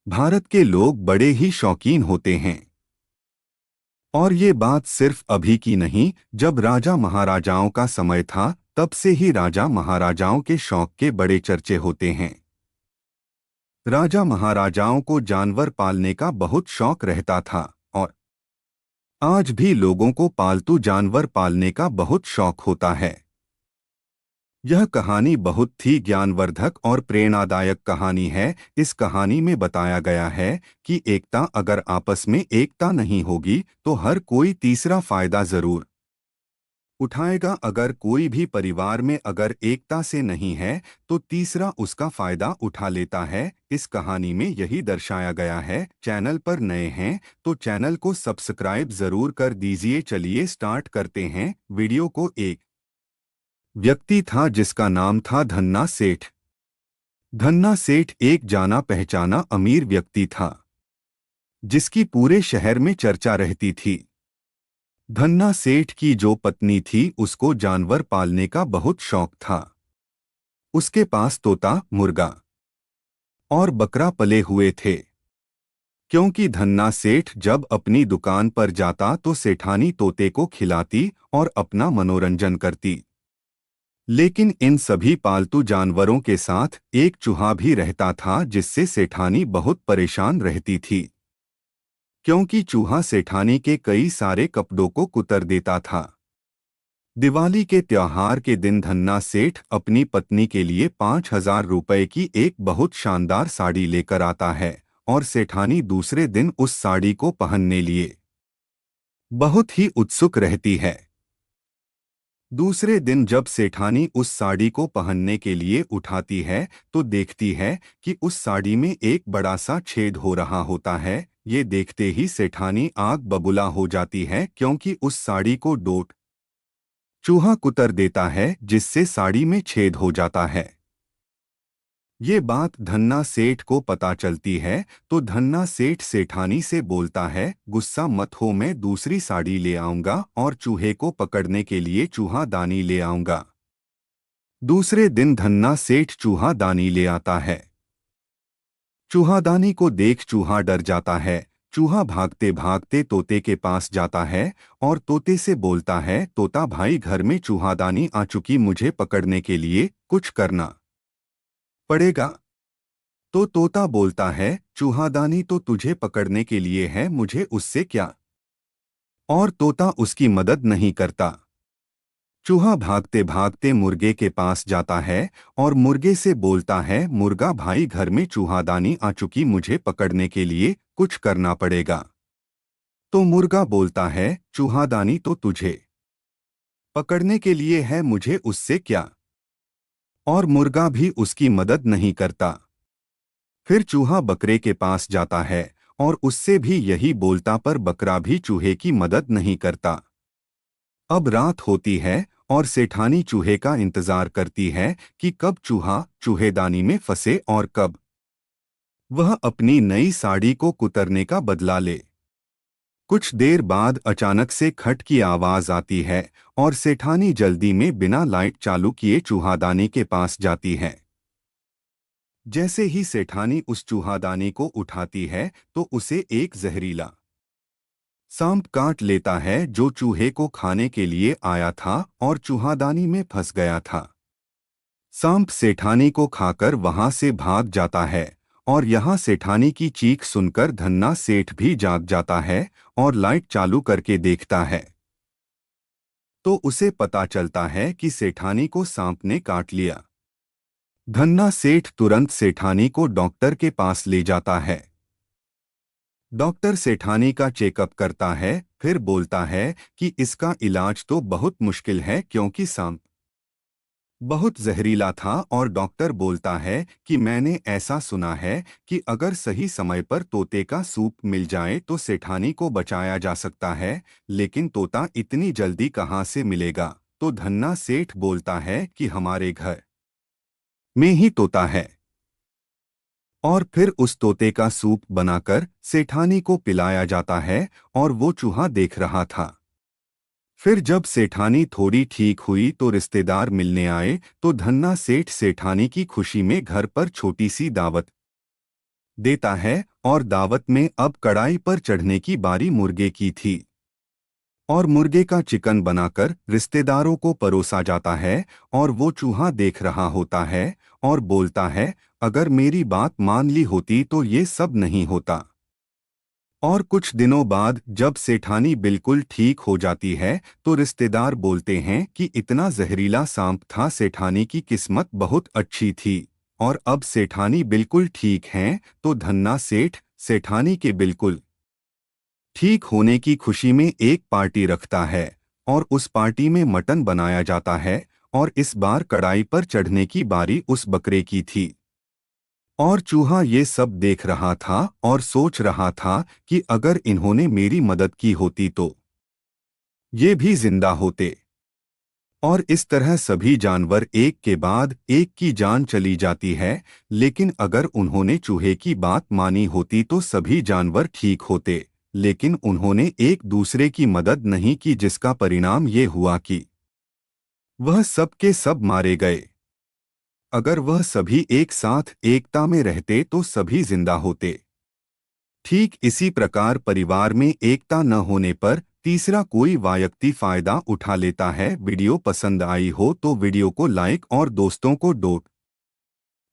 भारत के लोग बड़े ही शौकीन होते हैं। और ये बात सिर्फ अभी की नहीं, जब राजा महाराजाओं का समय था तब से ही राजा महाराजाओं के शौक के बड़े चर्चे होते हैं। राजा महाराजाओं को जानवर पालने का बहुत शौक रहता था और आज भी लोगों को पालतू जानवर पालने का बहुत शौक होता है। यह कहानी बहुत ही ज्ञानवर्धक और प्रेरणादायक कहानी है। इस कहानी में बताया गया है कि एकता अगर आपस में एकता नहीं होगी तो हर कोई तीसरा फायदा जरूर उठाएगा। अगर कोई भी परिवार में अगर एकता से नहीं है तो तीसरा उसका फायदा उठा लेता है। इस कहानी में यही दर्शाया गया है। चैनल पर नए हैं तो चैनल को सब्सक्राइब जरूर कर दीजिए। चलिए स्टार्ट करते हैं वीडियो को। एक व्यक्ति था जिसका नाम था धन्ना सेठ। धन्ना सेठ एक जाना पहचाना अमीर व्यक्ति था जिसकी पूरे शहर में चर्चा रहती थी। धन्ना सेठ की जो पत्नी थी उसको जानवर पालने का बहुत शौक था। उसके पास तोता, मुर्गा और बकरा पले हुए थे। क्योंकि धन्ना सेठ जब अपनी दुकान पर जाता तो सेठानी तोते को खिलाती और अपना मनोरंजन करती। लेकिन इन सभी पालतू जानवरों के साथ एक चूहा भी रहता था जिससे सेठानी बहुत परेशान रहती थी। क्योंकि चूहा सेठानी के कई सारे कपड़ों को कुतर देता था। दिवाली के त्योहार के दिन धन्ना सेठ अपनी पत्नी के लिए 5,000 रुपए की एक बहुत शानदार साड़ी लेकर आता है और सेठानी दूसरे दिन उस साड़ी को पहनने लिए बहुत ही उत्सुक रहती है। दूसरे दिन जब सेठानी उस साड़ी को पहनने के लिए उठाती है तो देखती है कि उस साड़ी में एक बड़ा सा छेद हो रहा होता है। ये देखते ही सेठानी आग बबूला हो जाती है क्योंकि उस साड़ी को डोट चूहा कुतर देता है जिससे साड़ी में छेद हो जाता है। ये बात धन्ना सेठ को पता चलती है तो धन्ना सेठ सेठानी से बोलता है, गुस्सा मत हो, मैं दूसरी साड़ी ले आऊंगा और चूहे को पकड़ने के लिए चूहा दानी ले आऊंगा। दूसरे दिन धन्ना सेठ चूहा दानी ले आता है। चूहादानी को देख चूहा डर जाता है। चूहा भागते भागते तोते के पास जाता है और तोते से बोलता है, तोता भाई घर में चूहादानी आ चुकी, मुझे पकड़ने के लिए कुछ करना पड़ेगा। तो तोता बोलता है, चूहादानी तो तुझे पकड़ने के लिए है, मुझे उससे क्या। और तोता उसकी मदद नहीं करता। चूहा भागते भागते मुर्गे के पास जाता है और मुर्गे से बोलता है, मुर्गा भाई घर में चूहादानी आ चुकी, मुझे पकड़ने के लिए कुछ करना पड़ेगा। तो मुर्गा बोलता है, चूहादानी तो तुझे पकड़ने के लिए है, मुझे उससे क्या। और मुर्गा भी उसकी मदद नहीं करता। फिर चूहा बकरे के पास जाता है और उससे भी यही बोलता, पर बकरा भी चूहे की मदद नहीं करता। अब रात होती है और सेठानी चूहे का इंतजार करती है कि कब चूहा चूहेदानी में फंसे और कब वह अपनी नई साड़ी को कुतरने का बदला ले। कुछ देर बाद अचानक से खट की आवाज आती है और सेठानी जल्दी में बिना लाइट चालू किए चूहादानी के पास जाती है। जैसे ही सेठानी उस चूहादानी को उठाती है तो उसे एक जहरीला सांप काट लेता है जो चूहे को खाने के लिए आया था और चूहादानी में फंस गया था। सांप सेठानी को खाकर वहां से भाग जाता है और यहाँ सेठानी की चीख सुनकर धन्ना सेठ भी जाग जाता है और लाइट चालू करके देखता है तो उसे पता चलता है कि सेठानी को सांप ने काट लिया। धन्ना सेठ तुरंत सेठानी को डॉक्टर के पास ले जाता है। डॉक्टर सेठानी का चेकअप करता है, फिर बोलता है कि इसका इलाज तो बहुत मुश्किल है क्योंकि सांप बहुत जहरीला था। और डॉक्टर बोलता है कि मैंने ऐसा सुना है कि अगर सही समय पर तोते का सूप मिल जाए तो सेठानी को बचाया जा सकता है, लेकिन तोता इतनी जल्दी कहाँ से मिलेगा। तो धन्ना सेठ बोलता है कि हमारे घर में ही तोता है। और फिर उस तोते का सूप बनाकर सेठानी को पिलाया जाता है और वो चूहा देख रहा था। फिर जब सेठानी थोड़ी ठीक हुई तो रिश्तेदार मिलने आए तो धन्ना सेठ सेठानी की खुशी में घर पर छोटी सी दावत देता है और दावत में अब कढ़ाई पर चढ़ने की बारी मुर्गे की थी और मुर्गे का चिकन बनाकर रिश्तेदारों को परोसा जाता है और वो चूहा देख रहा होता है और बोलता है, अगर मेरी बात मान ली होती तो ये सब नहीं होता। और कुछ दिनों बाद जब सेठानी बिल्कुल ठीक हो जाती है तो रिश्तेदार बोलते हैं कि इतना जहरीला सांप था, सेठानी की किस्मत बहुत अच्छी थी और अब सेठानी बिल्कुल ठीक हैं। तो धन्ना सेठ सेठानी के बिल्कुल ठीक होने की खुशी में एक पार्टी रखता है और उस पार्टी में मटन बनाया जाता है और इस बार कढ़ाई पर चढ़ने की बारी उस बकरे की थी। और चूहा ये सब देख रहा था और सोच रहा था कि अगर इन्होंने मेरी मदद की होती तो ये भी जिंदा होते। और इस तरह सभी जानवर एक के बाद एक की जान चली जाती है, लेकिन अगर उन्होंने चूहे की बात मानी होती तो सभी जानवर ठीक होते। लेकिन उन्होंने एक दूसरे की मदद नहीं की, जिसका परिणाम ये हुआ कि वह सब के सब मारे गए। अगर वह सभी एक साथ एकता में रहते तो सभी जिंदा होते। ठीक इसी प्रकार परिवार में एकता न होने पर तीसरा कोई व्यक्ति फायदा उठा लेता है। वीडियो पसंद आई हो तो वीडियो को लाइक और दोस्तों को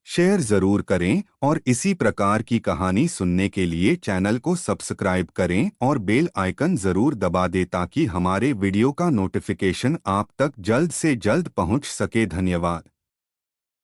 शेयर जरूर करें और इसी प्रकार की कहानी सुनने के लिए चैनल को सब्सक्राइब करें और बेल आइकन जरूर दबा दें ताकि हमारे वीडियो का नोटिफिकेशन आप तक जल्द से जल्द पहुंच सके। धन्यवाद।